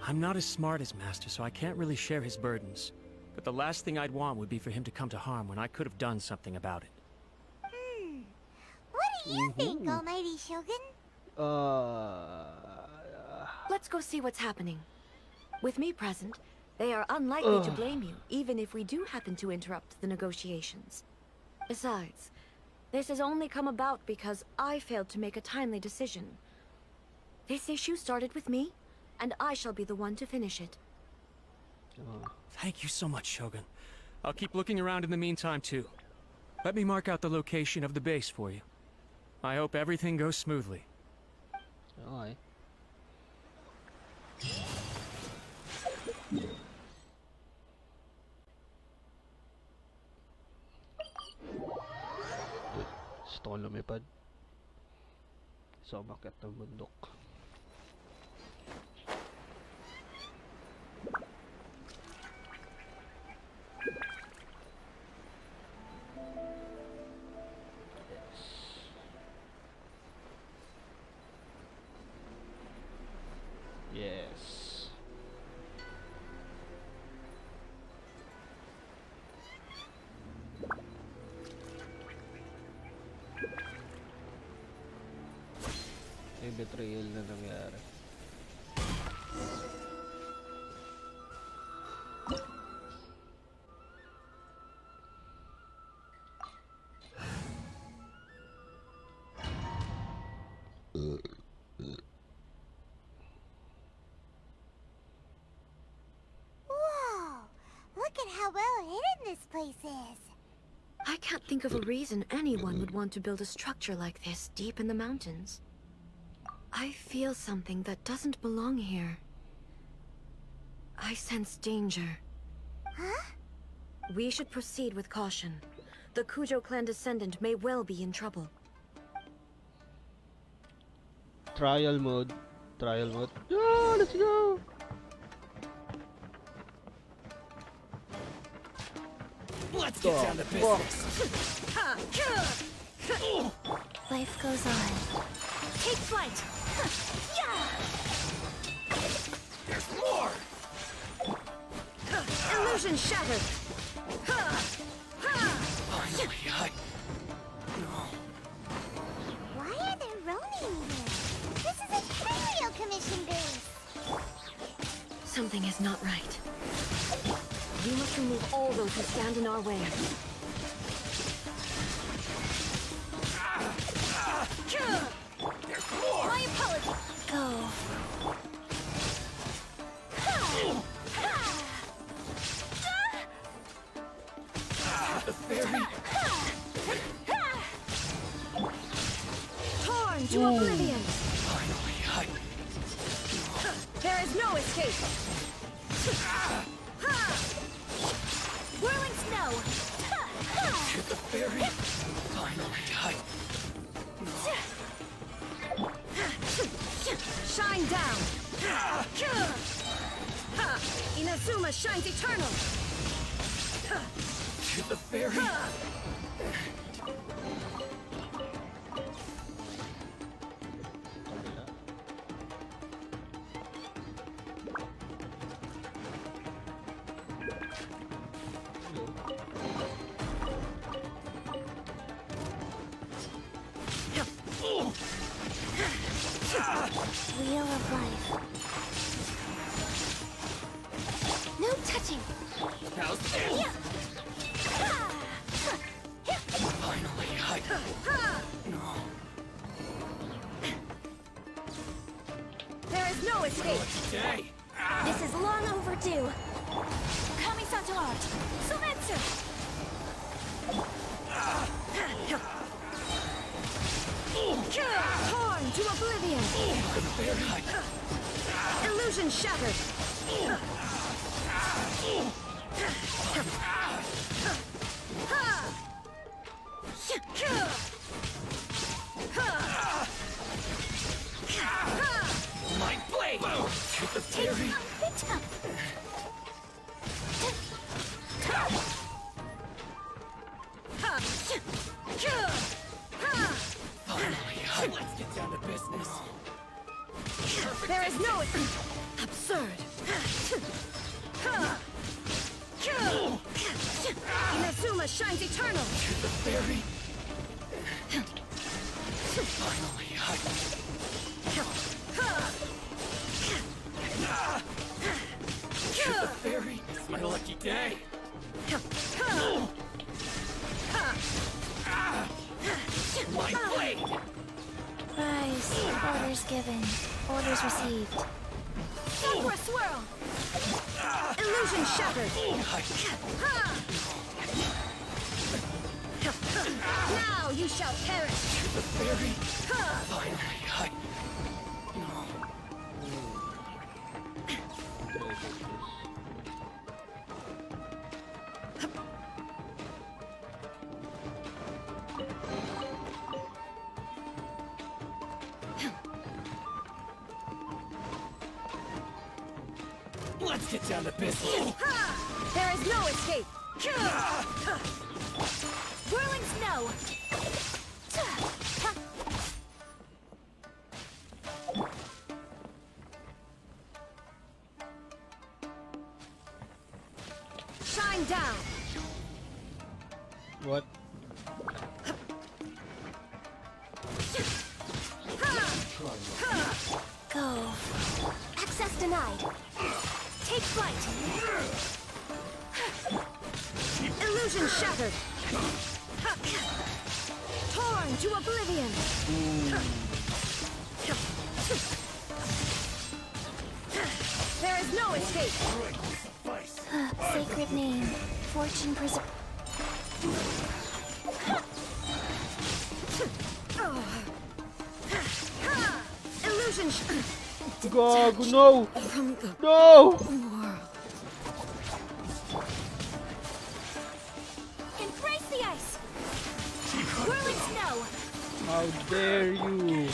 I'm not as smart as Master, so I can't really share his burdens. But the last thing I'd want would be for him to come to harm when I could have done something about it. do you think, Almighty Shogun? Let's go see what's happening. With me present, they are unlikely to blame you, even if we do happen to interrupt the negotiations. Besides, this has only come about because I failed to make a timely decision. This issue started with me, and I shall be the one to finish it. Thank you so much, Shogun. I'll keep looking around in the meantime, too. Let me mark out the location of the base for you. I hope everything goes smoothly. Okay. Gusto ko lumipad. So, umakyat ng bundok. Yes. May betrayal na nangyari. Whoa! Look at how well hidden this place is. I can't think of a reason anyone would want to build a structure like this deep in the mountains. I feel something that doesn't belong here. I sense danger. Huh? We should proceed with caution. The Kujo clan descendant may well be in trouble. Trial mode. Trial mode. Yeah, let's go! Let's get down to business. Life goes on. Take flight! There's more! Illusion shattered! Finally, Why are there Ronin here? This is a Curio Commission base. Something is not right. We must remove all those who stand in our way. there's more! My apologies. Go. The fairy! Torn to oblivion! Finally, There is no escape! Whirling snow. the fairy! Finally, Shine down! Inazuma shines eternal! to the fairy! Wheel of life. No touching. How's this? Finally, No. There is no escape! Today! This is long overdue. Kami-sato art. Sumetsu. Torn to oblivion! Illusion shattered! My blade! To the fairy! Finally, let's get down to business. There is no... Absurd! Inazuma shines eternal! To the fairy! Finally, the fairy. It's my lucky day. My blade. Rise. Orders given. Orders received. Sakura swirl! Illusion shattered! Now you shall perish! The fairy. Finally, Let's get down to business. There is no escape! Whirling snow. Shine down! What? Go. Access denied. Take flight. Illusion shattered! Torn to oblivion! There is no escape! Sacred name. Fortune preserve. Illusion Gago, no! from the No! world. Embrace the ice. Whirling snow. How dare you!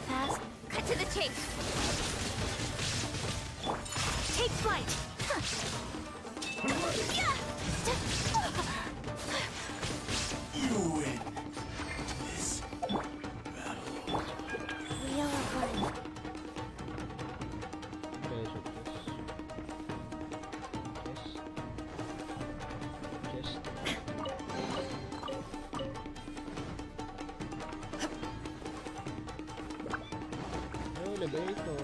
Fast. Cut to the chase. Take flight. You win this battle. We are one. Elevator.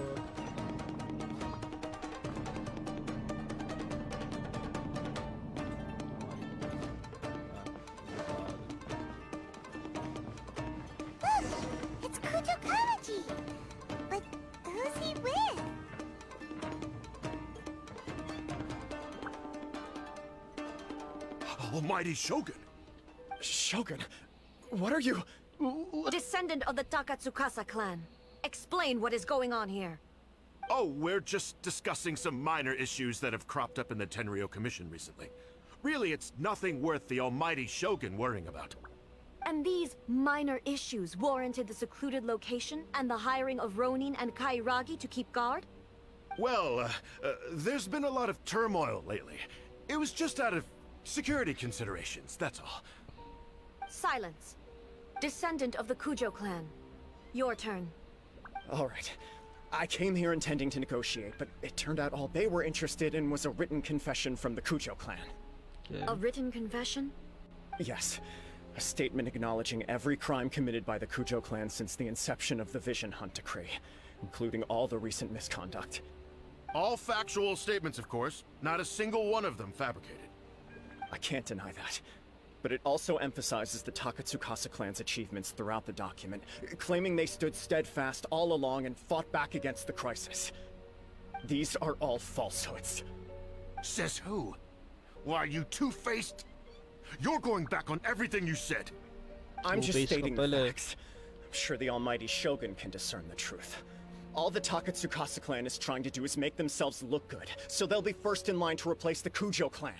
It's Kujo Kamaji. But who's he with? Almighty Shogun! Shogun, what are you... Descendant of the Takatsukasa clan. Explain what is going on here. Oh, we're just discussing some minor issues that have cropped up in the Tenryou Commission recently. Really, it's nothing worth the Almighty Shogun worrying about. And these minor issues warranted the secluded location and the hiring of Ronin and Kairagi to keep guard? Well, there's been a lot of turmoil lately. It was just out of security considerations, that's all. Silence. Descendant of the Kujo clan. Your turn. All right. I came here intending to negotiate, but it turned out all they were interested in was a written confession from the Kujo clan. Okay. A written confession? Yes. A statement acknowledging every crime committed by the Kujo clan since the inception of the Vision Hunt decree, including all the recent misconduct. All factual statements, of course. Not a single one of them fabricated. I can't deny that. But it also emphasizes the Takatsukasa clan's achievements throughout the document, claiming they stood steadfast all along and fought back against the crisis. These are all falsehoods. Says who? Why, you two-faced? You're going back on everything you said. I'm just Two-faced stating ka the pala eh. facts. I'm sure the almighty Shogun can discern the truth. All the Takatsukasa clan is trying to do is make themselves look good, so they'll be first in line to replace the Kujo clan.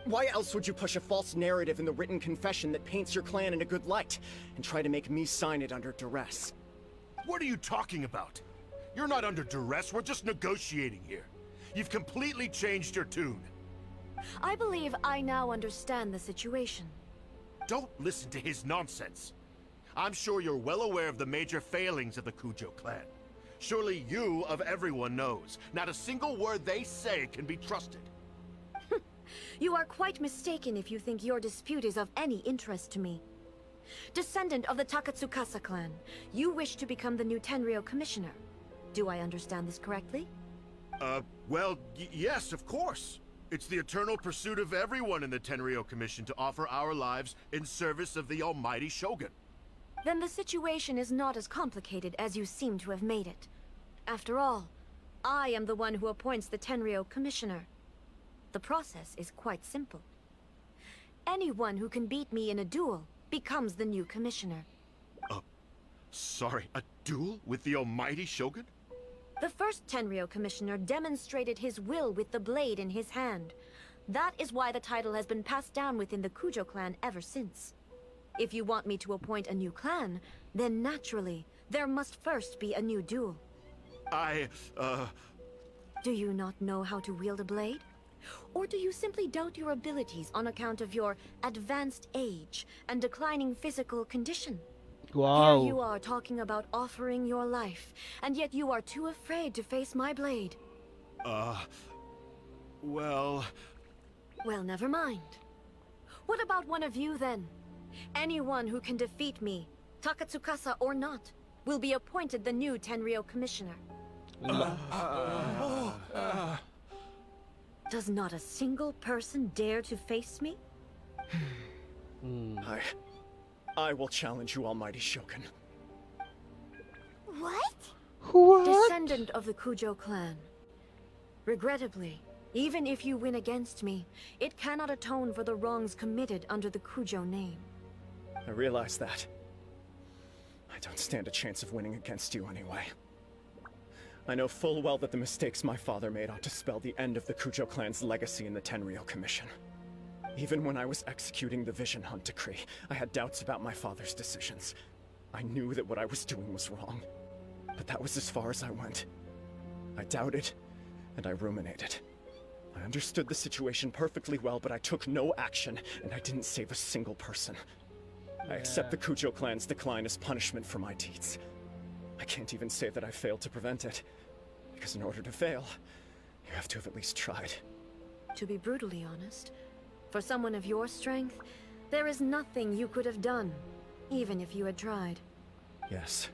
Why else would you push a false narrative in the written confession that paints your clan in a good light, and try to make me sign it under duress? What are you talking about? You're not under duress, we're just negotiating here. You've completely changed your tune. I believe I now understand the situation. don't listen to his nonsense. I'm sure you're well aware of the major failings of the Kujo clan. Surely you, of everyone, knows. Not a single word they say can be trusted. You are quite mistaken if you think your dispute is of any interest to me. Descendant of the Takatsukasa clan, you wish to become the new Tenryou Commissioner. Do I understand this correctly? Well, yes, of course. It's the eternal pursuit of everyone in the Tenryou Commission to offer our lives in service of the almighty Shogun. Then the situation is not as complicated as you seem to have made it. After all, I am the one who appoints the Tenryou Commissioner. The process is quite simple. Anyone who can beat me in a duel becomes the new Commissioner. Sorry, a duel with the almighty Shogun? The first Tenryou Commissioner demonstrated his will with the blade in his hand. That is why the title has been passed down within the Kujo clan ever since. If you want me to appoint a new clan, then naturally, there must first be a new duel. Do you not know how to wield a blade? Or do you simply doubt your abilities on account of your advanced age and declining physical condition? Wow. Here you are talking about offering your life, and yet you are too afraid to face my blade. Well... Well, never mind. What about one of you, then? Anyone who can defeat me, Takatsukasa or not, will be appointed the new Tenryou Commissioner. Does not a single person dare to face me? I will challenge you, almighty Shogun. What? Descendant of the Kujo clan. Regrettably, even if you win against me, it cannot atone for the wrongs committed under the Kujo name. I realize that. I don't stand a chance of winning against you anyway. I know full well that the mistakes my father made ought to spell the end of the Kujo clan's legacy in the Tenryou Commission. Even when I was executing the Vision Hunt decree, I had doubts about my father's decisions. I knew that what I was doing was wrong, but that was as far as I went. I doubted, and I ruminated. I understood the situation perfectly well, but I took no action, and I didn't save a single person. I accept the Kujo clan's decline as punishment for my deeds. I can't even say that I failed to prevent it, because in order to fail, you have to have at least tried. To be brutally honest, for someone of your strength, there is nothing you could have done, even if you had tried. Yes.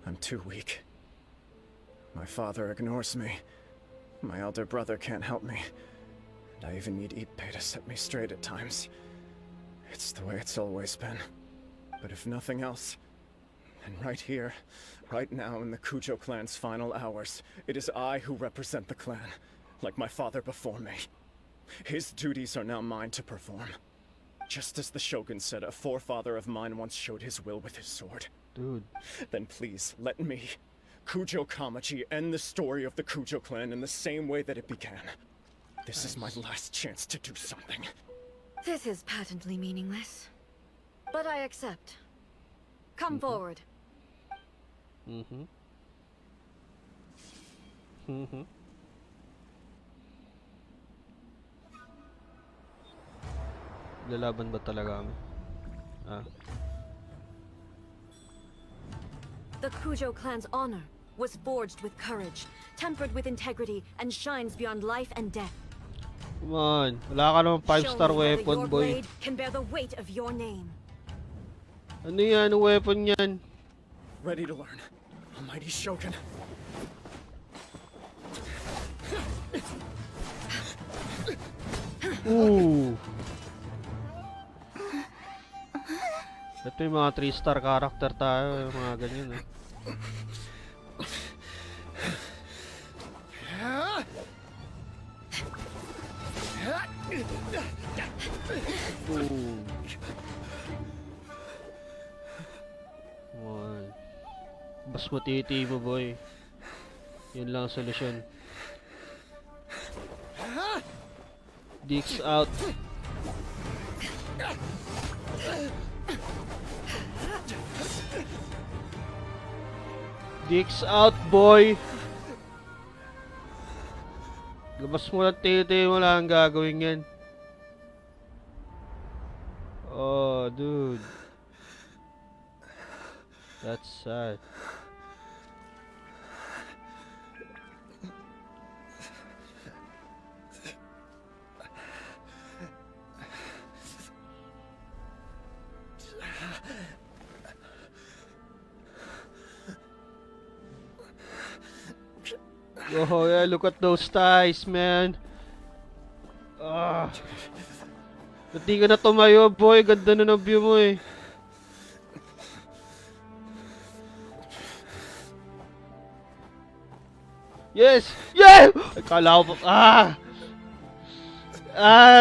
I'm too weak. My father ignores me. My elder brother can't help me. And I even need Ippei to set me straight at times. It's the way it's always been. But if nothing else, then right here, right now in the Kujo clan's final hours, it is I who represent the clan, like my father before me. His duties are now mine to perform. Just as the Shogun said, a forefather of mine once showed his will with his sword. Dude. Then please, let me, Kujo Kamaji, end the story of the Kujo clan in the same way that it began. This is my last chance to do something. This is patently meaningless. But I accept. Come forward. Lalaban ba talaga kami? The Kujo clan's honor was forged with courage, tempered with integrity, and shines beyond life and death. Come on. Wala ka naman 5-star Show me whether weapon, your boy. blade can bear the weight of your name. Ano yan? Anong weapon yan? Ready to learn. Almighty Shogun. Ooh. Ito yung mga 3-star character tayo. Yung mga ganyan eh. Ooh. Come on. Bas matiti mo, boy. Yun lang ang solusyon. Dicks out. Dicks out, boy. Labas mo lang titi mo lang gagawin yan. Oh, dude. That's sad. Oh yeah, look at those ties, man. Ah. Ba't di ka na tumayo, boy? Ganda na ng view mo eh. Yes! Yeah! Ay, kala ko pa.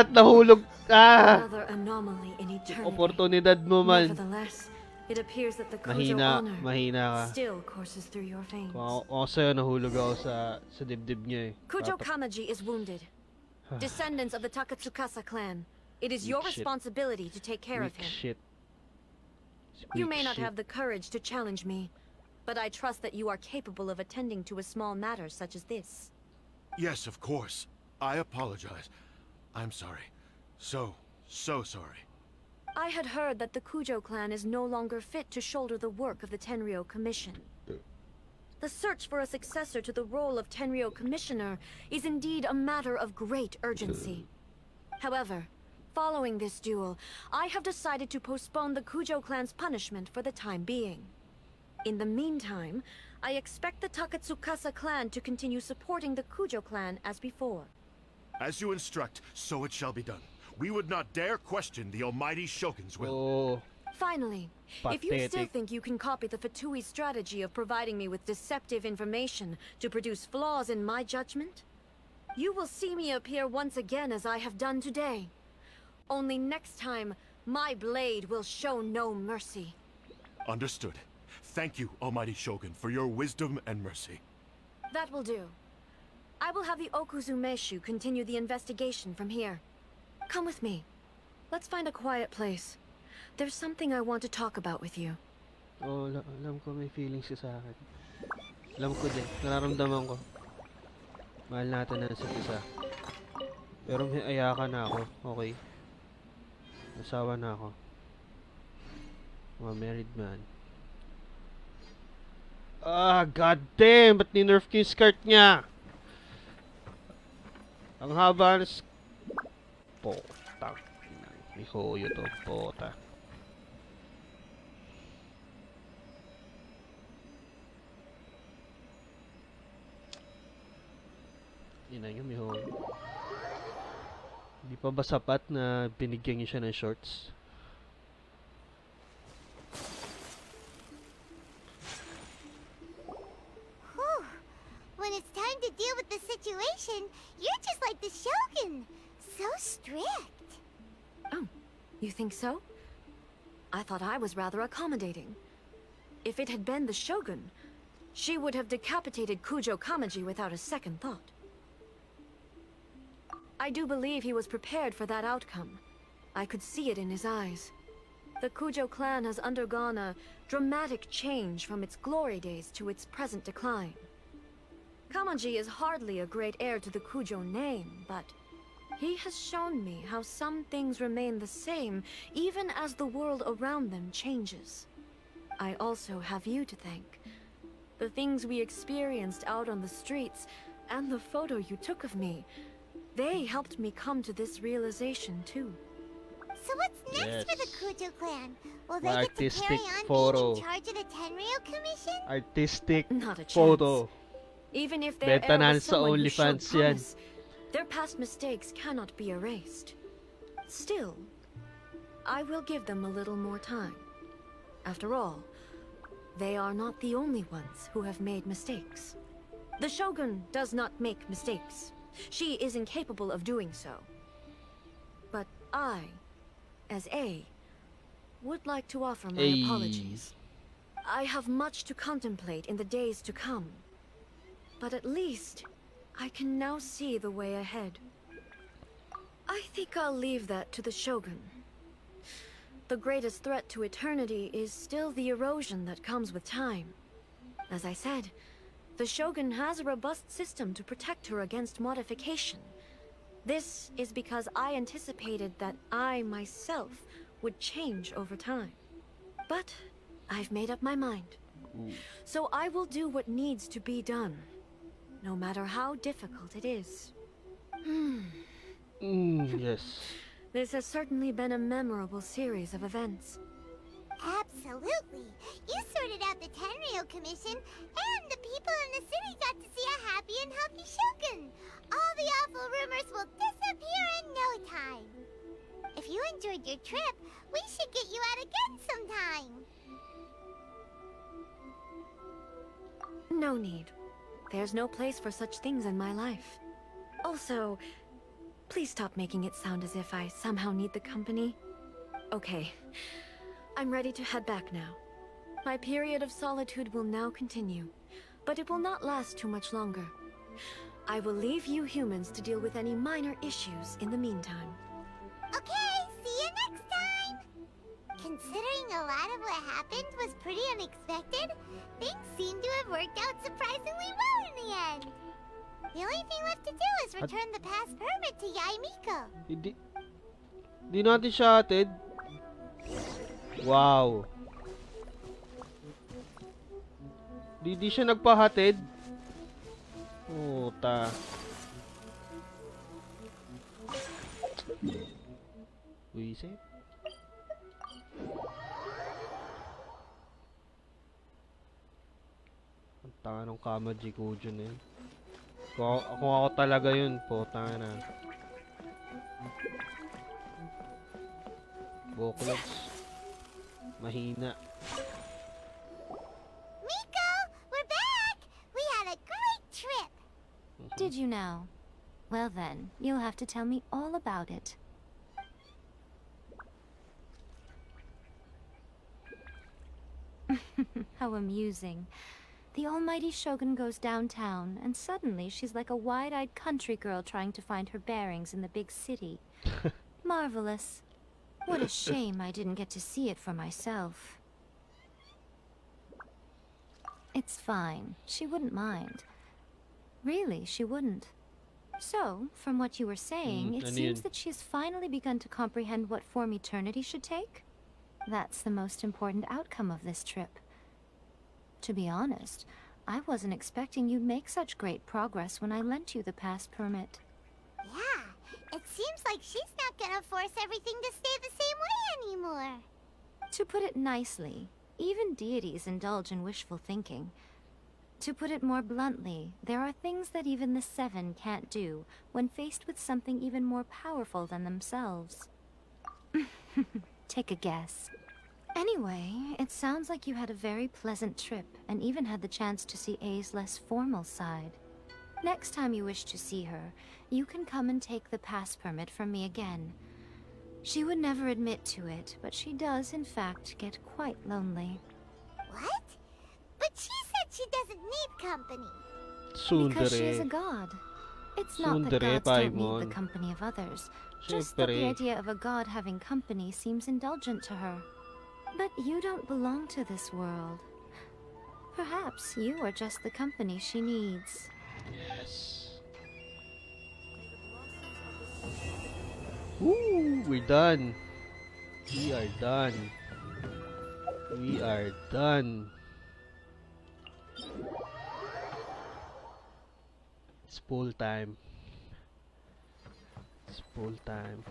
Nahulog. Another anomaly in eternity. Oportunidad mo, man. Nevertheless, it appears that the Kujo honor Mahina ka. still courses through your veins. Kung ako sa'yo, nahulog ako sa dibdib niya eh. Kujo Kamaji is wounded. Descendants of the Takatsukasa clan, it is your responsibility to take care of him. Shit. You may not have the courage to challenge me, but I trust that you are capable of attending to a small matter such as this. Yes, of course. I apologize. I'm sorry. So sorry. I had heard that the Kujo clan is no longer fit to shoulder the work of the Tenryou Commission. The search for a successor to the role of Tenryou Commissioner is indeed a matter of great urgency. However, following this duel, I have decided to postpone the Kujo clan's punishment for the time being. In the meantime, I expect the Takatsukasa clan to continue supporting the Kujo clan as before. As you instruct, so it shall be done. We would not dare question the almighty Shogun's will. Oh. Finally, if you still think you can copy the Fatui strategy of providing me with deceptive information to produce flaws in my judgment, you will see me appear once again as I have done today. Only next time, my blade will show no mercy. Understood. Thank you, almighty Shogun, for your wisdom and mercy. That will do. I will have the Okuzumeshu continue the investigation from here. Come with me. Let's find a quiet place. There's something I want to talk about with you. Oh, alam ko may feelings ka sa akin. Alam ko din, nararamdaman ko. Mahal natin na sa isa. Pero may ayaka na ako, okay? Nasawa na ako. Mga married man. God damn! Ba't ni-nerf ko yung skirt niya? Ang haba na Pota. May hoyo to, pota. Yun na yun, may hoyo. Hindi pa ba sapat na binigyan niyo siya ng shorts? When it's time to deal with the situation, you're just like the Shogun. So strict. Oh, you think so? I thought I was rather accommodating. If it had been the Shogun, she would have decapitated Kujo Kamaji without a second thought. I do believe he was prepared for that outcome. I could see it in his eyes. The Kujo clan has undergone a dramatic change from its glory days to its present decline. Kamaji is hardly a great heir to the Kujo name, but he has shown me how some things remain the same even as the world around them changes. I also have you to thank. The things we experienced out on the streets and the photo you took of me, they helped me come to this realization too. So what's next for the Kujo clan? Will they get to Artistic carry on photo. being in charge of the Tenryou Commission? Artistic Not a chance. photo. Even if their Benta heir na was sa someone who showed OnlyFans yan. promise, their past mistakes cannot be erased. Still, I will give them a little more time. After all, they are not the only ones who have made mistakes. The Shogun does not make mistakes. She is incapable of doing so. But I, as A, would like to offer my apologies. I have much to contemplate in the days to come. But at least, I can now see the way ahead. I think I'll leave that to the Shogun. The greatest threat to eternity is still the erosion that comes with time. As I said, the Shogun has a robust system to protect her against modification. This is because I anticipated that I myself would change over time. But I've made up my mind. So I will do what needs to be done, no matter how difficult it is. Yes. This has certainly been a memorable series of events. Absolutely. You sorted out the Tenryo Commission, and the people in the city got to see a happy and healthy Shogun. All the awful rumors will disappear in no time. If you enjoyed your trip, we should get you out again sometime. No need. There's no place for such things in my life. Also, please stop making it sound as if I somehow need the company. Okay, I'm ready to head back now. My period of solitude will now continue, but it will not last too much longer. I will leave you humans to deal with any minor issues in the meantime. Okay, see you next time! Considering a lot of what happened was pretty unexpected, things seem to have worked out surprisingly well in the end. The only thing left to do is return the pass permit to Yaimiko. Hindi natin siya hatid. Wow. Di siya nagpahatid. Puta. Wisit. Ang tanga ng Kamaji Kujo na yun. Kung ako talaga yun, puta na. Boklogs. Mahina. Miko, we're back! We had a great trip! Did you now? Well then, you'll have to tell me all about it. How amusing. The almighty Shogun goes downtown, and suddenly she's like a wide-eyed country girl trying to find her bearings in the big city. Marvelous. What a shame I didn't get to see it for myself. It's fine. She wouldn't mind. Really, she wouldn't. So, from what you were saying, it seems that she's finally begun to comprehend what form eternity should take. That's the most important outcome of this trip. To be honest, I wasn't expecting you'd make such great progress when I lent you the pass permit. Yeah, it seems like she's not gonna force everything to stay the same way anymore. To put it nicely, even deities indulge in wishful thinking. To put it more bluntly, there are things that even the Seven can't do when faced with something even more powerful than themselves. Take a guess. Anyway, it sounds like you had a very pleasant trip and even had the chance to see A's less formal side. Next time you wish to see her, you can come and take the pass permit from me again. She would never admit to it, but she does, in fact, get quite lonely. What? But she said she doesn't need company. Because she is a god. It's not that gods don't need the company of others. Just that the idea of a god having company seems indulgent to her. But you don't belong to this world. Perhaps you are just the company she needs. Yes. Woo! We're done. We are done. We are done. It's full time. It's full time.